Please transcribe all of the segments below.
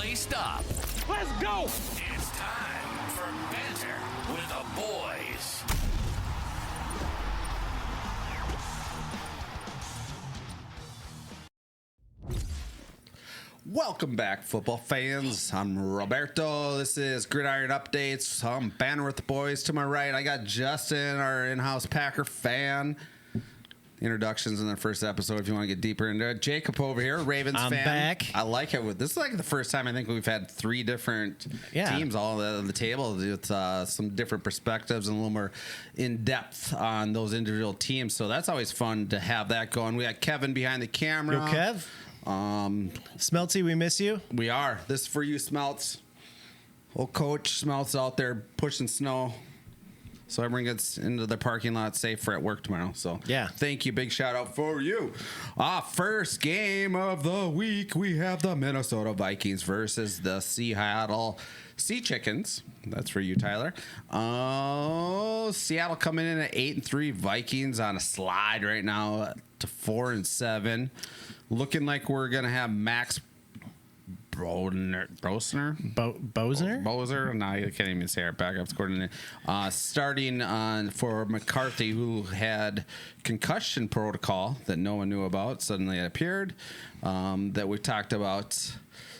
laced up. Let's go! It's time for Banter with the boys. Welcome back, football fans. I'm Roberto. This is Gridiron Updates. I'm Banter with the boys. To my right, I got Justin, our in-house Packer fan. Introductions in the first episode if you want to get deeper into it. Jacob over here, Ravens I'm fan. back. I like it. This is like the first time I think we've had three different teams all on the table with some different perspectives and a little more in-depth on those individual teams. So that's always fun to have that going. We got Kevin behind the camera. Yo, Kev. Smelty, we miss you. We are. This is for you, Smelts. Old Coach Smelts out there pushing snow so everyone gets into the parking lot safe for at work tomorrow. So yeah, thank you. Big shout out for you. First game of the week, we have the Minnesota Vikings versus the Seattle Sea Chickens. That's for you, Tyler. Seattle coming in at 8-3. Vikings on a slide right now to 4-7. Looking like we're gonna have Max Bozer? No, I can't even say our backups coordinator. Starting for McCarthy, who had concussion protocol that no one knew about. Suddenly it appeared that we talked about.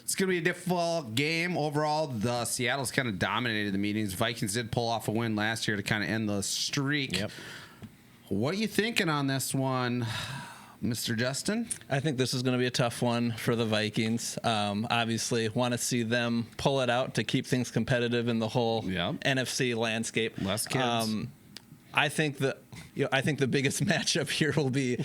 It's going to be a difficult game. Overall, the Seattle's kind of dominated the meetings. Vikings did pull off a win last year to kind of end the streak. Yep. What are you thinking on this one, Mr. Justin? I think this is going to be a tough one for the Vikings. Obviously, want to see them pull it out to keep things competitive in the whole NFC landscape. Less kids. I think the biggest matchup here will be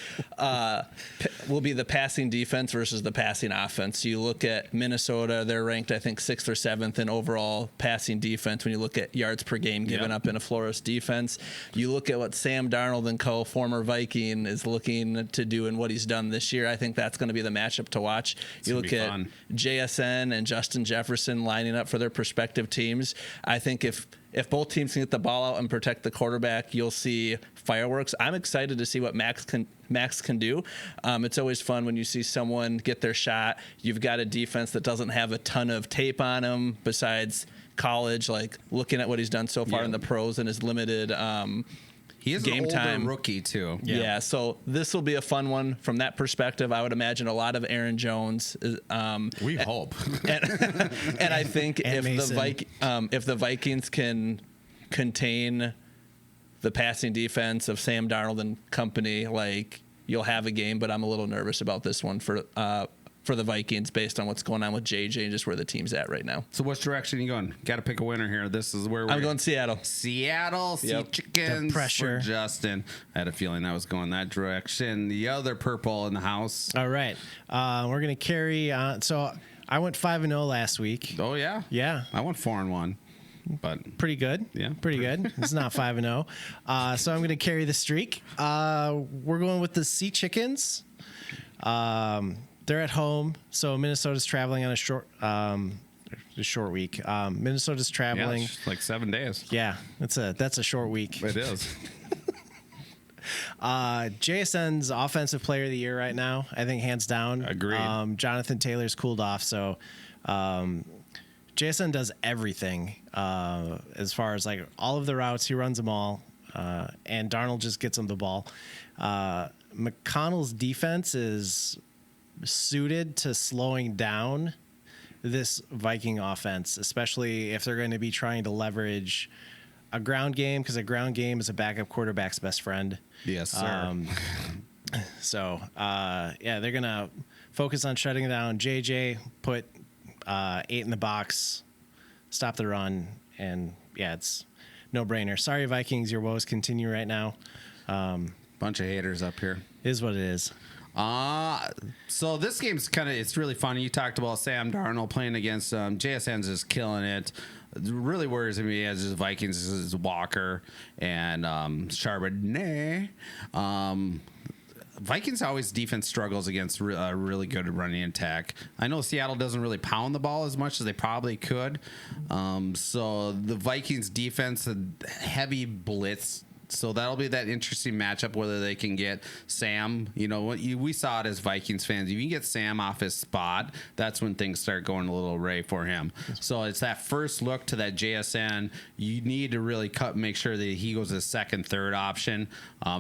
the passing defense versus the passing offense. You look at Minnesota; they're ranked, I think, 6th or 7th in overall passing defense. When you look at yards per game given up in a Flores defense, you look at what Sam Darnold and co, former Viking, is looking to do and what he's done this year. I think that's going to be the matchup to watch. You look at JSN and Justin Jefferson lining up for their respective teams. I think if both teams can get the ball out and protect the quarterback, you'll see fireworks. I'm excited to see what Max can do. It's always fun when you see someone get their shot. You've got a defense that doesn't have a ton of tape on him besides college, like looking at what he's done so far in the pros and his limited he is game an older time rookie too. Yeah, so this will be a fun one from that perspective. I would imagine a lot of Aaron Jones. We hope. And I think if the Vikings can contain the passing defense of Sam Darnold and company, like, you'll have a game. But I'm a little nervous about this one for the Vikings based on what's going on with JJ and just where the team's at right now. So which direction are you going? Got to pick a winner here. This is where I'm going Seattle. Sea Chickens. The pressure. For Justin. I had a feeling I was going that direction. The other purple in the house. All right. We're going to carry on. So I went 5-0 last week. Oh, yeah? Yeah. I went 4-1. But pretty good. Yeah. Pretty good. It's not 5-0. So I'm going to carry the streak. We're going with the Sea Chickens. They're at home, so Minnesota's traveling on a short week. Minnesota's traveling. Yeah, like 7 days. Yeah, that's a short week. It is. JSN's offensive player of the year right now, I think, hands down. Agreed. Jonathan Taylor's cooled off, so JSN does everything as far as like all of the routes. He runs them all, and Darnold just gets him the ball. McConnell's defense is suited to slowing down this Viking offense, especially if they're going to be trying to leverage a ground game, because a ground game is a backup quarterback's best friend. Yes, sir. They're going to focus on shutting down JJ, put 8 in the box, stop the run, and it's no brainer. Sorry, Vikings, your woes continue right now. Bunch of haters up here. Is what it is. So this game's it's really funny. You talked about Sam Darnold playing against JSN's just killing it. It really worries me as the Vikings is Walker and Charbonnet. Vikings always defense struggles against a really good running attack. I know Seattle doesn't really pound the ball as much as they probably could. So the Vikings defense, a heavy blitz So that'll be that interesting matchup, whether they can get Sam. You know, we saw it as Vikings fans. If you can get Sam off his spot, that's when things start going a little array for him. So it's that first look to that JSN. You need to really make sure that he goes as second, third option.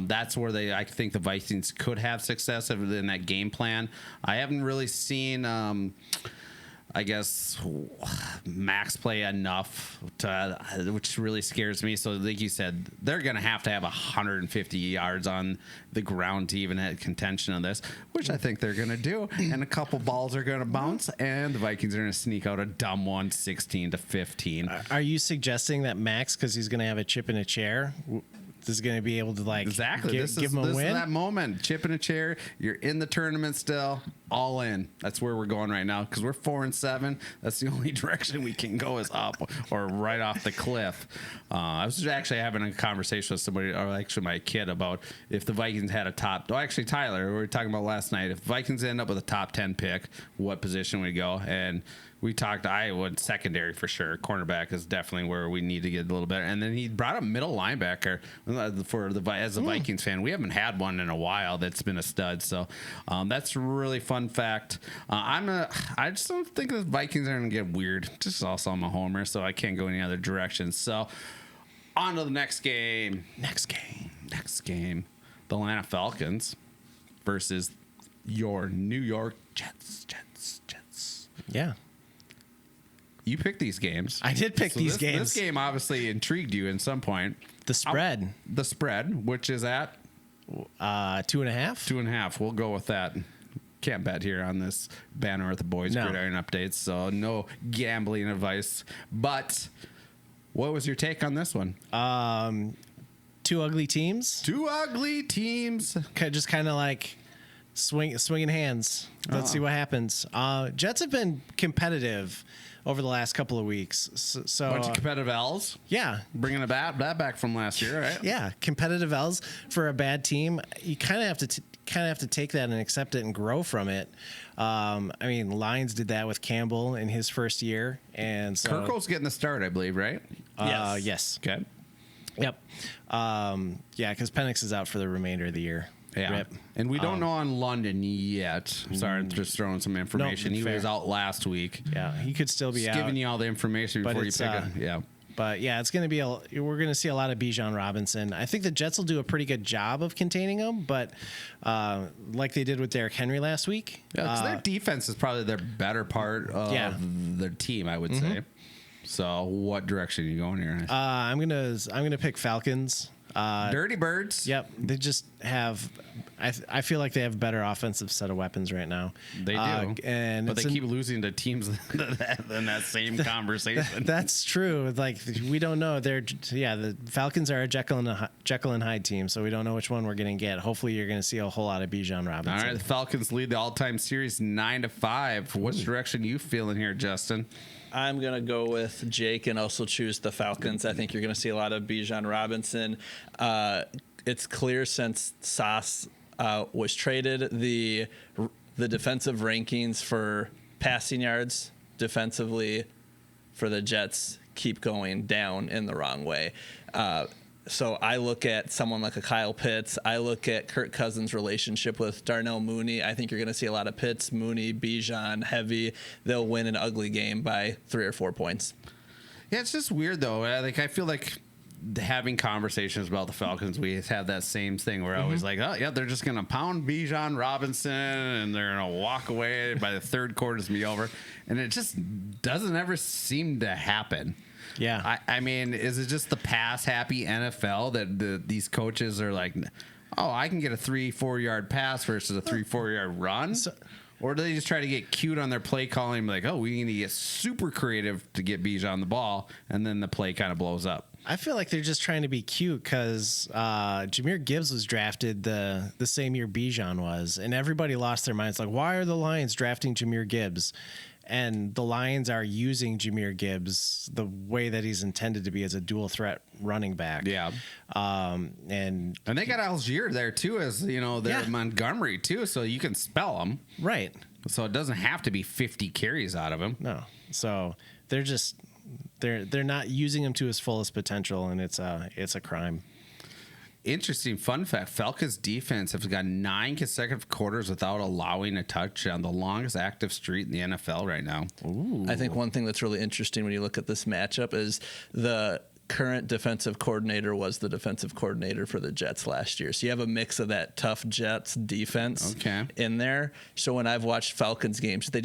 That's where I think the Vikings could have success in that game plan. I haven't really seen. I guess Max play enough which really scares me. So like you said, they're going to have 150 yards on the ground to even have contention on this, which I think they're going to do. And a couple balls are going to bounce, and the Vikings are going to sneak out a dumb one, 16-15. Are you suggesting that Max, because he's going to have a chip in a chair, is going to be able to exactly give him a win? This is that moment. Chip in a chair. You're in the tournament still. All in. That's where we're going right now because we're 4-7. That's the only direction we can go is up or right off the cliff. I was actually having a conversation with somebody, or actually my kid, about if the Vikings had a top. Oh, actually Tyler, we were talking about last night. If Vikings end up with a top 10 pick, what position we go? And we talked Iowa secondary for sure. Cornerback is definitely where we need to get a little better. And then he brought a middle linebacker as a Vikings fan. We haven't had one in a while that's been a stud. So that's a really fun fact. I just don't think the Vikings are going to get weird. Just also I'm a homer, so I can't go any other direction. So on to the next game. Next game. The Atlanta Falcons versus your New York Jets. Yeah. You picked these games. I did pick these games. This game obviously intrigued you at some point. The spread. The spread, which is at 2.5. 2.5. We'll go with that. Can't bet here on this Banter with the Boys Gridiron updates, so no gambling advice. But what was your take on this one? Two ugly teams. Just kind of like swinging hands. Let's see what happens. Jets have been competitive over the last couple of weeks. So bunch of competitive L's. Yeah. Bringing that back from last year, right? Yeah. Competitive L's for a bad team. You kind of have to take that and accept it and grow from it. I mean, Lions did that with Campbell in his first year. And so Kirkle's getting the start, I believe, right? Yes. Okay. Yep. Yeah, because Penix is out for the remainder of the year. Yeah. Rip. And we don't know on London yet. Sorry, I'm just throwing some information. He was out last week. Yeah, he could still be just out. giving you all the information before you pick it. Yeah. But yeah, it's going to be we're going to see a lot of Bijan Robinson. I think the Jets will do a pretty good job of containing him, but like they did with Derrick Henry last week. Yeah, 'cause their defense is probably their better part of their team, I would say. So, what direction are you going here? I'm gonna pick Falcons. Dirty Birds. Yep, they just have. I feel like they have a better offensive set of weapons right now. They do, but they keep losing to teams in that same conversation. That's true. Like we don't know. The Falcons are a Jekyll and Hyde team, so we don't know which one we're gonna get. Hopefully, you're gonna see a whole lot of Bijan Robinson. All right, the Falcons lead the all-time series 9-5. Which direction you feeling here, Justin? I'm going to go with Jake and also choose the Falcons. I think you're going to see a lot of Bijan Robinson. It's clear since Sauce was traded, the defensive rankings for passing yards defensively for the Jets keep going down in the wrong way. So I look at someone like a Kyle Pitts. I look at Kirk Cousins' relationship with Darnell Mooney. I think you're going to see a lot of Pitts, Mooney, Bijan, heavy. They'll win an ugly game by 3 or 4 points. Yeah, it's just weird, though. I feel like having conversations about the Falcons, we have that same thing where I always like, oh, yeah, they're just going to pound Bijan Robinson and they're going to walk away. By the third quarter, it's going to be over. And it just doesn't ever seem to happen. Yeah. I mean, is it just the pass-happy NFL that these coaches are like, oh, I can get a 3-4 yard pass versus a 3-4 yard run? Or do they just try to get cute on their play calling, like, oh, we need to get super creative to get Bijan the ball, and then the play kind of blows up? I feel like they're just trying to be cute because Jahmyr Gibbs was drafted the same year Bijan was, and everybody lost their minds. Like, why are the Lions drafting Jahmyr Gibbs? And the Lions are using Jahmyr Gibbs the way that he's intended to be as a dual threat running back. Yeah. And they got Algier there too, as they're Montgomery too, so you can spell them. Right. So it doesn't have to be 50 carries out of him. No. So they're just they're not using him to his fullest potential, and it's a crime. interesting fun fact. Falcons defense have got 9 consecutive quarters without allowing a touchdown, the longest active streak in the NFL right now. Ooh. I think one thing that's really interesting when you look at this matchup is the current defensive coordinator was the defensive coordinator for the Jets last year. So you have a mix of that tough Jets defense in there. So when I've watched Falcons games, they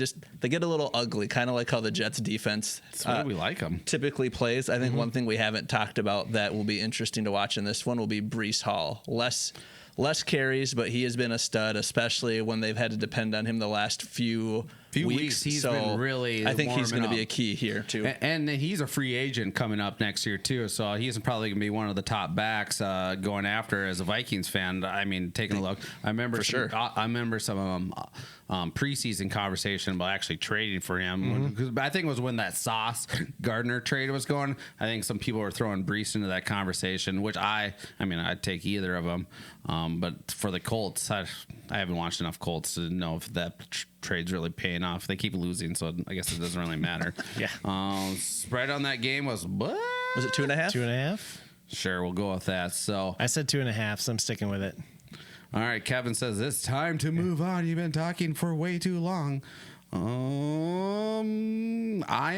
get a little ugly, kind of like how the Jets defense That's why we like them. typically plays. I think one thing we haven't talked about that will be interesting to watch in this one will be Breece Hall. Less carries, but he has been a stud, especially when they've had to depend on him the last few weeks. He's been really I think he's going to be warming a key here too. And he's a free agent coming up next year too, so he's probably going to be one of the top backs going after. As a Vikings fan, I mean, taking a look, I remember some preseason conversation about actually trading for him. Because I think it was when that Sauce Gardner trade was going. I think some people were throwing Breece into that conversation, which I mean, I'd take either of them. But for the Colts, I haven't watched enough Colts to know if that trade's really paying off. They keep losing, so I guess it doesn't really matter. Yeah. Spread on that game was what? Was it 2.5? 2.5. Sure, we'll go with that. So I said 2.5, so I'm sticking with it. all right, Kevin says it's time to move on. You've been talking for way too long. I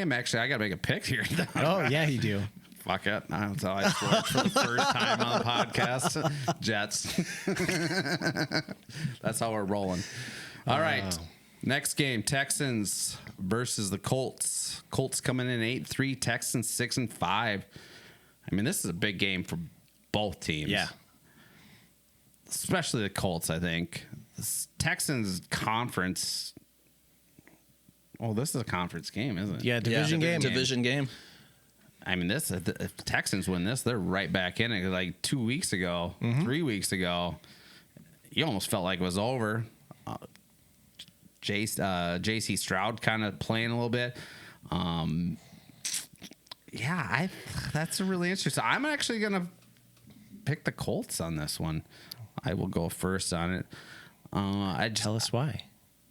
gotta make a pick here. Oh yeah, you do. Fuck it. That's how I scored for the first time on the podcast. Jets. That's how we're rolling. All right. Next game, Texans versus the Colts. Colts coming in 8-3, Texans 6-5. I mean, this is a big game for both teams. Yeah. Especially the Colts, I think. This Texans conference. Oh, this is a conference game, isn't it? Yeah, division game. Division game. I mean, if the Texans win this, they're right back in it. Like 2 weeks ago, 3 weeks ago, you almost felt like it was over. J.C. Stroud kind of playing a little bit. That's really interesting. I'm actually going to pick the Colts on this one. I will go first on it. Tell us why.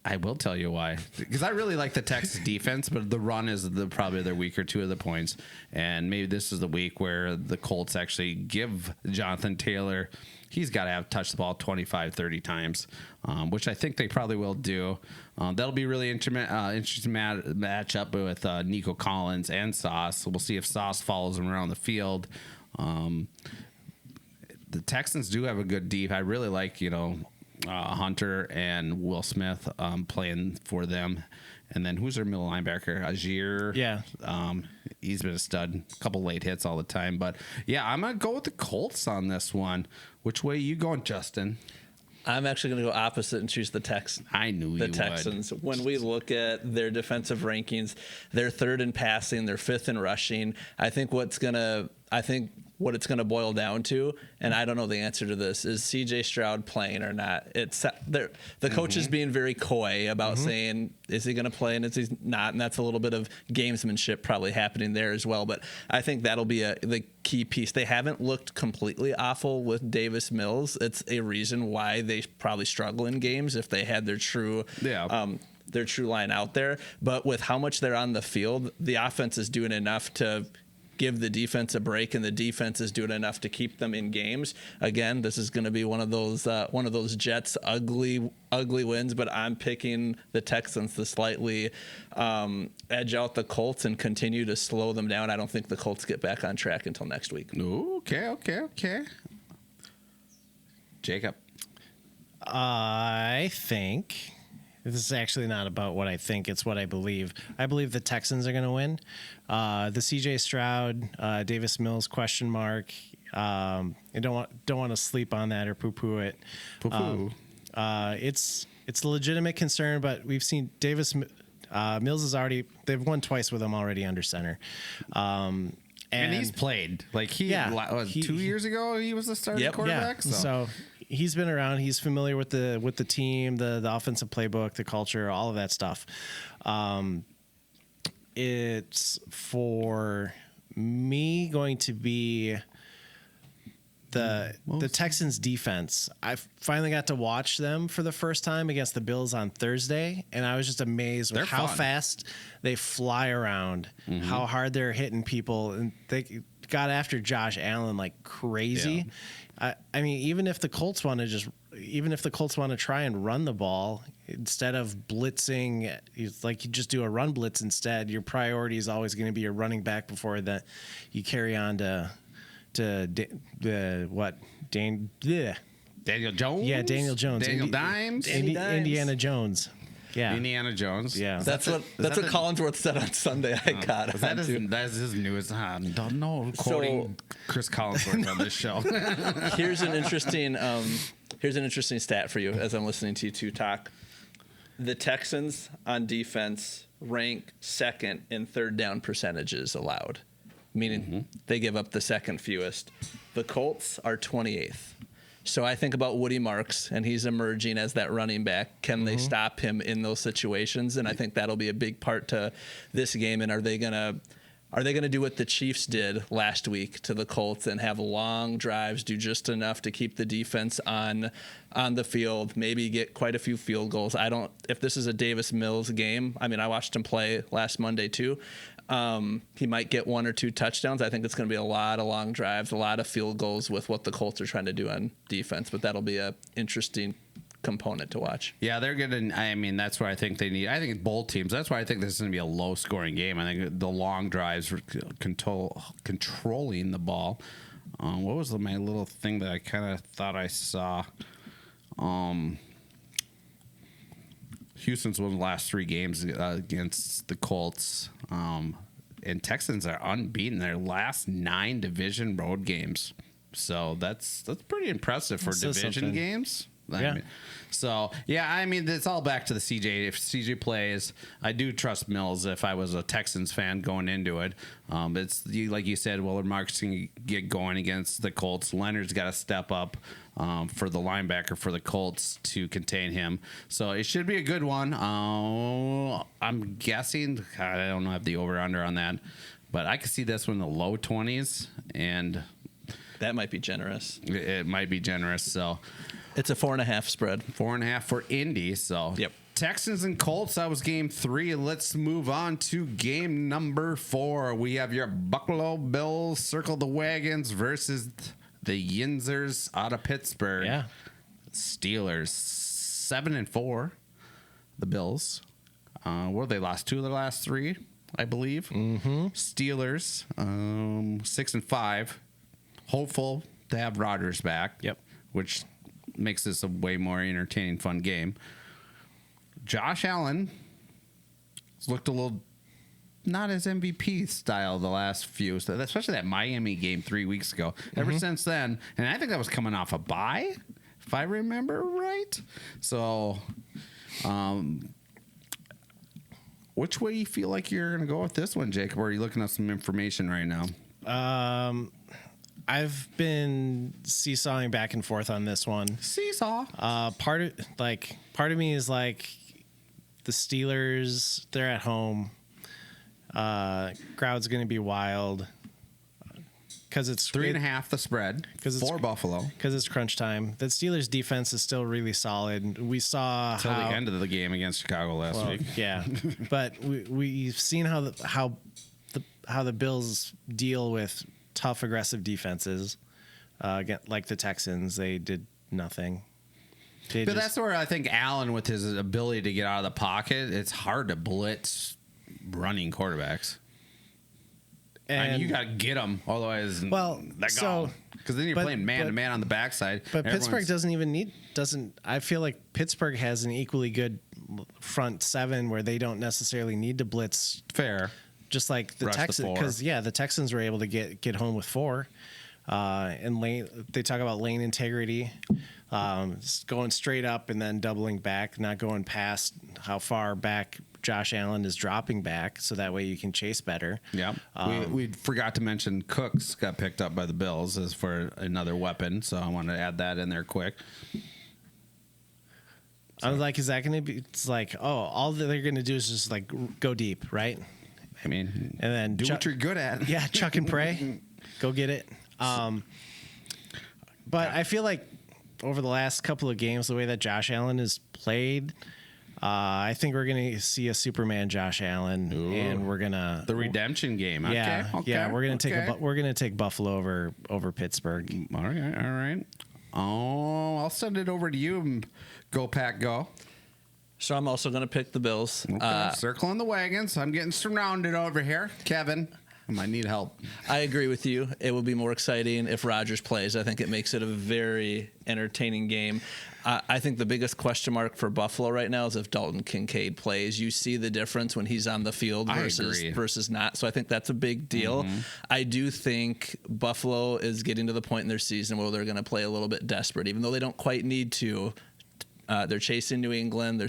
I will tell you why. Because I really like the Texas defense, but the run is probably their weaker two of the points. And maybe this is the week where the Colts actually give Jonathan Taylor, he's got to touch the ball 25, 30 times, which I think they probably will do. That'll be really interesting matchup with Nico Collins and Sauce. We'll see if Sauce follows him around the field. The Texans do have a good deep. I really like, Hunter and Will Smith playing for them. And then who's their middle linebacker? Agier. Yeah. He's been a stud. A couple late hits all the time. But, yeah, I'm going to go with the Colts on this one. Which way are you going, Justin? I'm actually going to go opposite and choose the Texans. I knew you would. The Texans. When we look at their defensive rankings, they're third in passing, they're fifth in rushing. I think what it's going to boil down to, and I don't know the answer to this, is C.J. Stroud playing or not. The coach is being very coy about saying, is he going to play and is he not? And that's a little bit of gamesmanship probably happening there as well. But I think that'll be the key piece. They haven't looked completely awful with Davis Mills. It's a reason why they probably struggle in games if they had their true line out there. But with how much they're on the field, the offense is doing enough to give the defense a break, and the defense is doing enough to keep them in games. Again, this is going to be one of those Jets ugly wins, but I'm picking the Texans to slightly edge out the Colts and continue to slow them down. I don't think the Colts get back on track until next week. Okay. Jacob. I think this is actually not about what I think, it's what I believe. I believe the Texans are going to win. The C.J. Stroud, Davis Mills question mark. I don't want to sleep on that or poo-poo it. It's a legitimate concern, but we've seen Davis Mills they've won twice with him already under center. And he's played. 2 years ago he was the starting quarterback. Yeah. So he's been around. He's familiar with the team, the offensive playbook, the culture, all of that stuff. It's for me going to be the Texans defense. I finally got to watch them for the first time against the Bills on Thursday, and I was just amazed with how fast they fly around, how hard they're hitting people, and got after Josh Allen like crazy. I mean, even if the Colts want to try and run the ball instead of blitzing, like you just do a run blitz instead, your priority is always going to be your running back before that you carry on to Daniel Jones? Yeah, Daniel Jones. Daniel Dimes? Indiana Jones. Yeah. Indiana Jones. Yeah. That's what Collinsworth said on Sunday. I got it. That's his newest. I don't know. Quoting Chris Collinsworth on this show. Here's an interesting stat for you as I'm listening to you two talk. The Texans on defense rank second in third down percentages allowed, meaning they give up the second fewest. The Colts are 28th. So I think about Woody Marks, and he's emerging as that running back. Can they stop him in those situations? And I think that'll be a big part to this game. And are they gonna do what the Chiefs did last week to the Colts and have long drives, do just enough to keep the defense on the field, maybe get quite a few field goals? If this is a Davis Mills game, I mean, I watched him play last Monday too. He might get 1 or 2 touchdowns. I think it's going to be a lot of long drives, a lot of field goals with what the Colts are trying to do on defense, but that'll be a interesting component to watch. Yeah, they're getting. I mean, that's what I think they need. I think both teams. That's why I think this is going to be a low-scoring game. I think the long drives, controlling the ball. What was my little thing that I kind of thought I saw? Houston's won the last 3 games against the Colts, and Texans are unbeaten their last 9 division road games. So that's pretty impressive for division games. I mean, it's all back to the CJ. If CJ plays, I do trust Mills. If I was a Texans fan going into it, it's like you said, Willard Marks can get going against the Colts. Leonard's got to step up for the linebacker for the Colts to contain him. So it should be a good one. I'm guessing, I don't have the over-under on that, but I could see this one in the low 20s, and that might be generous. It might be generous, so... It's a 4.5 spread. 4.5 for Indy. So yep. Texans and Colts. That was game 3. Let's move on to game number 4. We have your Buffalo Bills circle the wagons versus the Yinzers out of Pittsburgh. Yeah. Steelers 7-4. The Bills. They lost 2 of their last 3, I believe. Mm-hmm. Steelers 6-5. Hopeful to have Rodgers back. Yep. Which makes this a way more entertaining, fun game. Josh Allen has looked a little not as MVP style the last few, especially that Miami game 3 weeks ago. Ever since then, and I think that was coming off a bye, if I remember right. So, which way do you feel like you're going to go with this one, Jacob? Or are you looking at some information right now? I've been seesawing back and forth on this one. Seesaw. Part of me is like the Steelers. They're at home. Crowd's going to be wild because it's 3.5 the spread for Buffalo because it's crunch time. The Steelers defense is still really solid. We saw till the end of the game against Chicago last week. Yeah, but we've seen how the Bills deal with tough, aggressive defenses, like the Texans. They did nothing. That's where I think Allen, with his ability to get out of the pocket, it's hard to blitz running quarterbacks. And you got to get them, otherwise, because then you're playing man to man on the backside. But Pittsburgh doesn't. I feel like Pittsburgh has an equally good front 7 where they don't necessarily need to blitz. Fair. Just like the Texans, because the Texans were able to get home with 4, and lane. They talk about lane integrity, going straight up and then doubling back, not going past how far back Josh Allen is dropping back, so that way you can chase better. Yeah, we forgot to mention Cooks got picked up by the Bills as for another weapon, so I want to add that in there quick. I was like, is that going to be? It's like, all that they're going to do is just like go deep, right? I mean, and then do what you're good at. Yeah, chuck and pray. Go get it. But I feel like over the last couple of games, the way that Josh Allen has played, I think we're going to see a Superman Josh Allen, and we're going to The redemption game. Yeah, Okay. yeah, we're going to okay. take Buffalo over Pittsburgh. All right. Oh, I'll send it over to you. Go Pack, go. So I'm also going to pick the Bills. Okay. Circling the wagons. I'm getting surrounded over here. Kevin, I might need help. I agree with you. It will be more exciting if Rodgers plays. I think it makes it a very entertaining game. I think the biggest question mark for Buffalo right now is if Dalton Kincaid plays. You see the difference when he's on the field versus not. So I think that's a big deal. I do think Buffalo is getting to the point in their season where they're going to play a little bit desperate, even though they don't quite need to. They're chasing New England.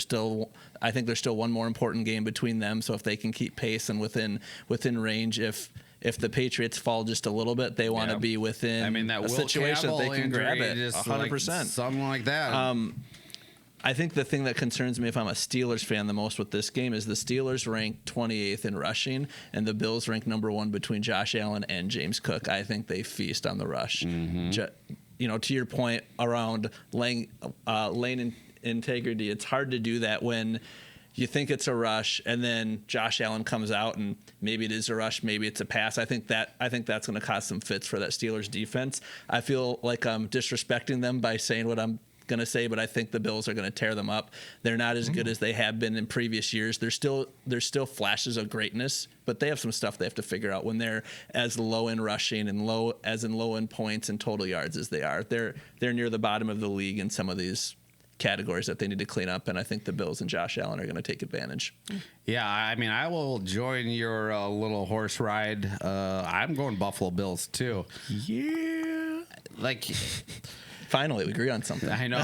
I think there's still one more important game between them. So if they can keep pace and within range, if the Patriots fall just a little bit, they want to be within that a Will situation that they can grab it. Just 100%. Like something like that. I think the thing that concerns me if I'm a Steelers fan the most with this game is the Steelers rank 28th in rushing, and the Bills rank number 1 between Josh Allen and James Cook. I think they feast on the rush. To your point around lane integrity, it's hard to do that when you think it's a rush and then Josh Allen comes out and maybe it is a rush, maybe it's a pass. I think that's going to cause some fits for that Steelers defense. I feel like I'm disrespecting them by saying what I'm going to say, but I think the Bills are going to tear them up. They're not as good as they have been in previous years. There's still flashes of greatness, but they have some stuff they have to figure out when they're as low in rushing and low in points and total yards as they are. They're near the bottom of the league in some of these categories that they need to clean up, and I think the Bills and Josh Allen are going to take advantage. Yeah, I will join your little horse ride. I'm going Buffalo Bills too. Yeah. Finally, we agree on something. I know.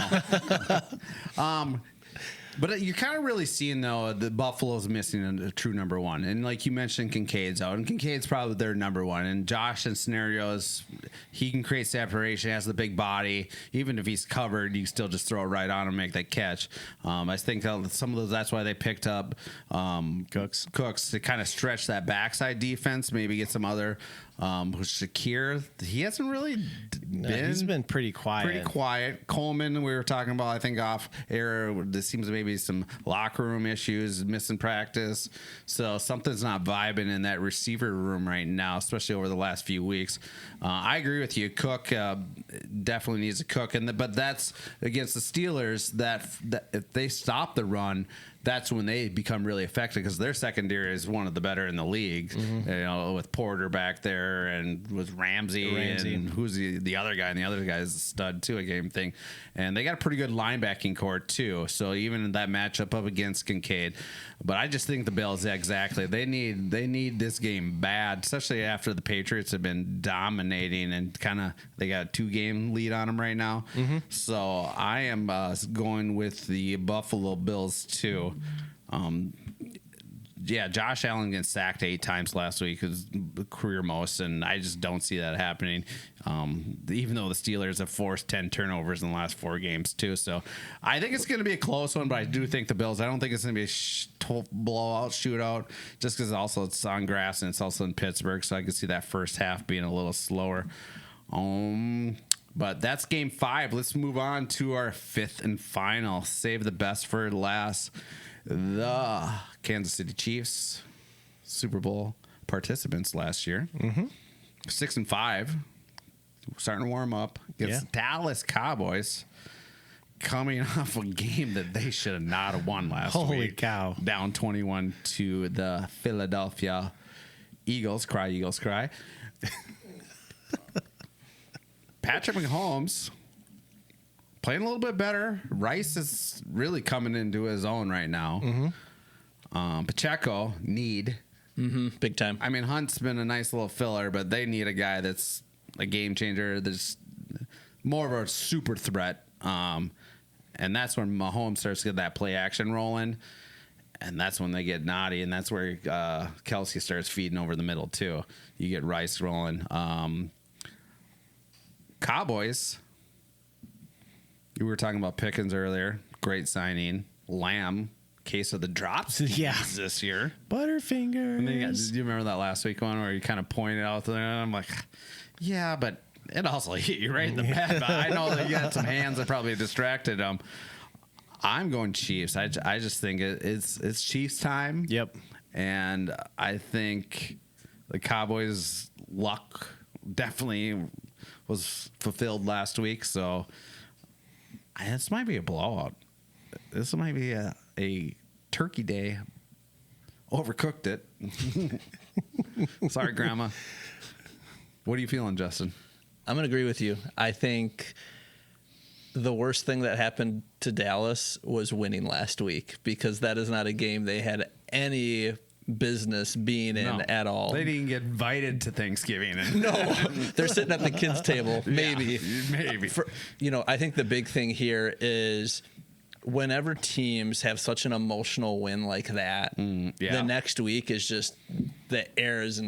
But you're kind of really seeing, though, the Buffalo's missing a true number 1. And like you mentioned, Kincaid's out. And Kincaid's probably their number 1. And Josh, in scenarios, he can create separation, has the big body. Even if he's covered, you still just throw it right on him and make that catch. I think some of those, that's why they picked up Cooks to kind of stretch that backside defense, maybe get some other Shakir. He hasn't really been. He's been pretty quiet. Coleman, we were talking about, I think off air, there seems maybe some locker room issues, missing practice. So something's not vibing in that receiver room right now, especially over the last few weeks. I agree with you. Cook definitely needs to cook, but that's against the Steelers. That if they stop the run, that's when they become really effective because their secondary is one of the better in the league. With Porter back there and with Ramsey. And who's the other guy, and the other guy is a stud too, a game thing. And they got a pretty good linebacking core too. So even in that matchup up against Kincaid, but I just think the Bills, exactly, they need this game bad, especially after the Patriots have been dominating and they got a 2-game lead on them right now. So I am going with the Buffalo Bills too. Josh Allen gets sacked 8 times last week, his career most, and I just don't see that happening. Even though the Steelers have forced 10 turnovers in the last 4 games too, so I think it's going to be a close one. But I do think the Bills. I don't think it's going to be a blowout, shootout, just because also it's on grass and it's also in Pittsburgh, so I can see that first half being a little slower. But that's game 5. Let's move on to our 5th and final. Save the best for last. The Kansas City Chiefs, Super Bowl participants last year. 6-5. Starting to warm up against the Dallas Cowboys. Coming off a game that they should have not have won last week. Holy cow. Down 21 to the Philadelphia Eagles. Cry, Eagles, cry. Patrick Mahomes playing a little bit better. Rice is really coming into his own right now. Pacheco, need. Big time. I mean, Hunt's been a nice little filler, but they need a guy that's a game changer. There's more of a super threat. And that's when Mahomes starts to get that play action rolling. And that's when they get naughty. And that's where Kelsey starts feeding over the middle, too. You get Rice rolling. Cowboys. We were talking about Pickens earlier. Great signing. Lamb. Case of the drops this year. Butterfingers. And then did you remember that last week one where you kind of pointed out there? And I'm like, yeah, but it also hit you right in the back. I know that you had some hands that probably distracted him. I'm going Chiefs. I just think it's Chiefs time. Yep. And I think the Cowboys' luck definitely was fulfilled last week. So this might be a blowout. This might be a turkey day. Overcooked it. Sorry, Grandma. What are you feeling, Justin? I'm going to agree with you. I think the worst thing that happened to Dallas was winning last week, because that is not a game they had any business being in at all. They didn't get invited to Thanksgiving. No, they're sitting at the kids' table. Maybe. Yeah, maybe. I think the big thing here is whenever teams have such an emotional win like that, the next week is just the air is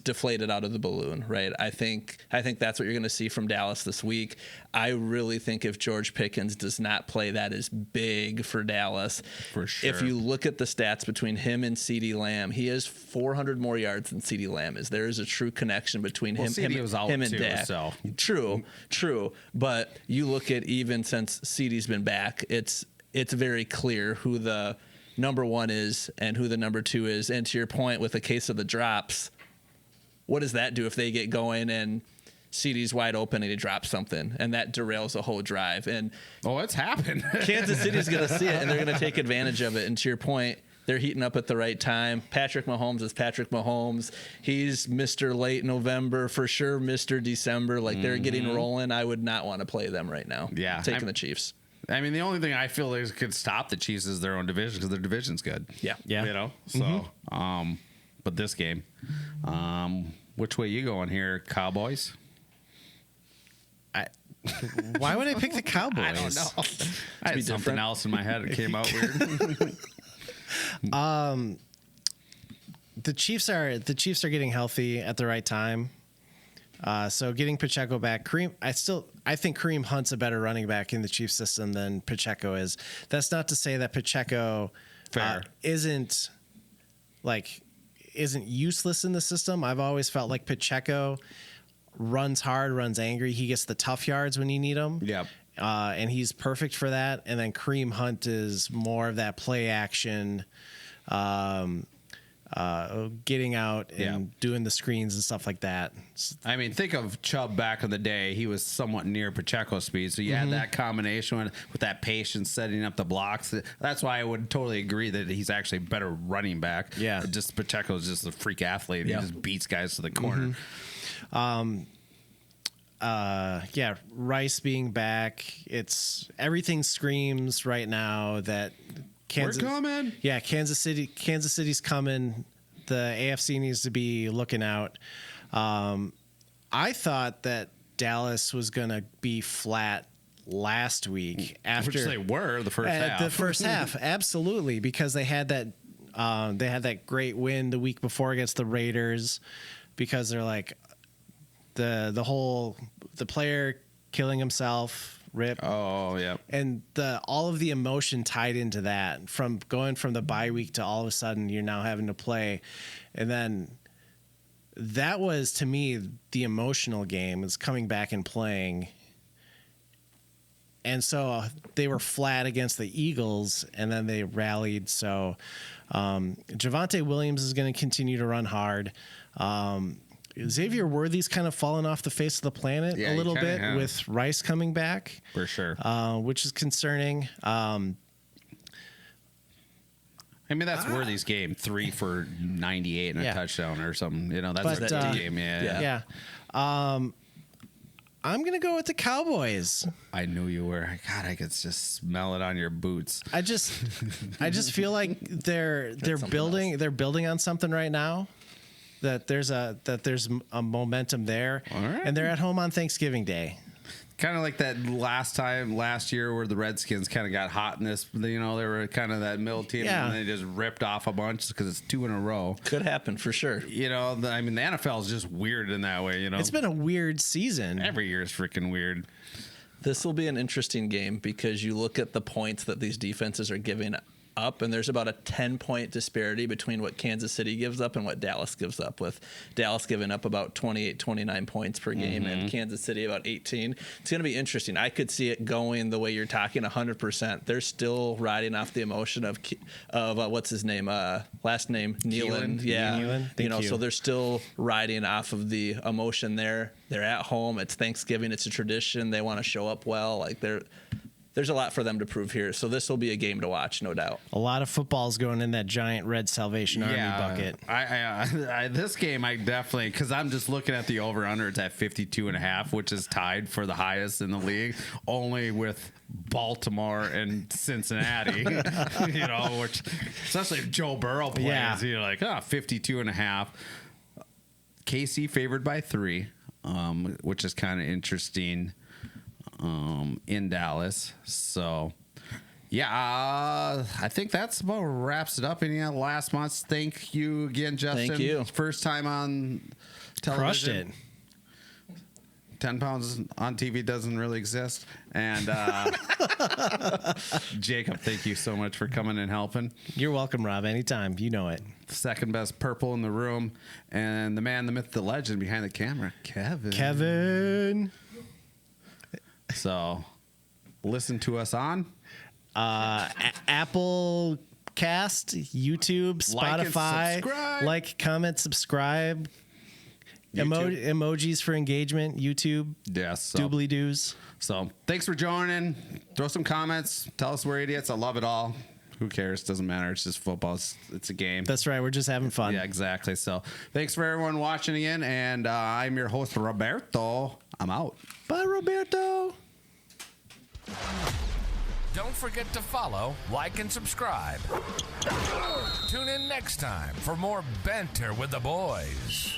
deflated out of the balloon, right? I think that's what you're going to see from Dallas this week. I really think if George Pickens does not play, that is big for Dallas. For sure. If you look at the stats between him and CeeDee Lamb, he has 400 more yards than CeeDee Lamb is. There is a true connection between him and Dak. So. True. But you look at, even since CeeDee's been back, it's very clear who the number one is and who the number two is. And to your point, with the case of the drops, what does that do if they get going and CeeDee's wide open and he drops something, and that derails the whole drive? And it's happened. Kansas City's going to see it, and they're going to take advantage of it. And to your point, they're heating up at the right time. Patrick Mahomes is Patrick Mahomes. He's Mr. Late November, for sure, Mr. December. Like, they're getting rolling. I would not want to play them right now. Yeah. Taking the Chiefs. I mean, the only thing I feel is could stop the Chiefs is their own division, because their division's good. Yeah. You know? So, but this game, which way you going here, Cowboys? Why would I pick the Cowboys? I don't know. I had something else in my head that came out weird. The Chiefs are getting healthy at the right time. So getting Pacheco back, I think Kareem Hunt's a better running back in the Chiefs system than Pacheco is. That's not to say that Pacheco isn't useless in the system. I've always felt like Pacheco runs hard, runs angry. He gets the tough yards when you need them. Yep. And he's perfect for that. And then Kareem Hunt is more of that play action, getting out and doing the screens and stuff like that. I mean, think of Chubb back in the day. He was somewhat near Pacheco's speed. So you had that combination with that patience setting up the blocks. That's why I would totally agree that he's actually a better running back. Yeah. Just Pacheco's just a freak athlete. He just beats guys to the corner. Rice being back, everything screams right now that Kansas, we're coming. Yeah, Kansas City's coming. The AFC needs to be looking out. I thought that Dallas was going to be flat last week after which they were the first half. The first half, absolutely, because they had that great win the week before against the Raiders, because they're like the player killing himself. Rip. Oh, yeah. And all of the emotion tied into that, from going from the bye week to all of a sudden you're now having to play. And then that was, to me, the emotional game, is coming back and playing. And so they were flat against the Eagles, and then they rallied. So Javonte Williams is going to continue to run hard. Xavier Worthy's kind of fallen off the face of the planet a little bit with Rice coming back. For sure. Which is concerning. I mean, that's Worthy's game, 3 for 98 and a touchdown or something. You know, that's that game. Yeah. I'm going to go with the Cowboys. I knew you were. God, I could just smell it on your boots. I just feel like they're building on something right now. That there's a momentum there, and they're at home on Thanksgiving Day. Kind of like that last year where the Redskins kind of got hot in this. You know, they were kind of that middle team, and they just ripped off a bunch because it's 2 in a row. Could happen for sure. You know, I mean, the NFL is just weird in that way. You know, it's been a weird season. Every year is freaking weird. This will be an interesting game because you look at the points that these defenses are giving up, and there's about a 10-point disparity between what Kansas City gives up and what Dallas gives up, with Dallas giving up about 28, 29 points per game and Kansas City about 18. It's going to be interesting. I could see it going the way you're talking 100%. They're still riding off the emotion of what's his name? Last name, Nealon. Yeah. Nealon? Thank you. So they're still riding off of the emotion there. They're at home. It's Thanksgiving. It's a tradition. They want to show up well. Like there's a lot for them to prove here. So this will be a game to watch, no doubt. A lot of football's going in that giant red Salvation Army bucket. I this game, I definitely, because I'm just looking at the over-under. It's at 52.5, which is tied for the highest in the league, only with Baltimore and Cincinnati, which, especially if Joe Burrow plays, you're like, 52.5. KC favored by 3, which is kind of interesting. In Dallas. So, I think that's about wraps it up. Any last month's? Thank you again, Justin. Thank you. First time on television. Crushed it. 10 pounds on TV doesn't really exist. And Jacob, thank you so much for coming and helping. You're welcome, Rob. Anytime. You know it. Second best purple in the room. And the man, the myth, the legend behind the camera, Kevin. So, listen to us on Apple Cast, YouTube, Spotify. Like, comment, subscribe. Emojis for engagement. YouTube. Yes. So, doobly doos. So, thanks for joining. Throw some comments. Tell us we're idiots. I love it all. Who cares? Doesn't matter. It's just football. It's a game. That's right. We're just having fun. Yeah, exactly. So, thanks for everyone watching again. And I'm your host, Roberto. I'm out. Bye, Roberto. Don't forget to follow, like, and subscribe. Tune in next time for more Banter with the Boys.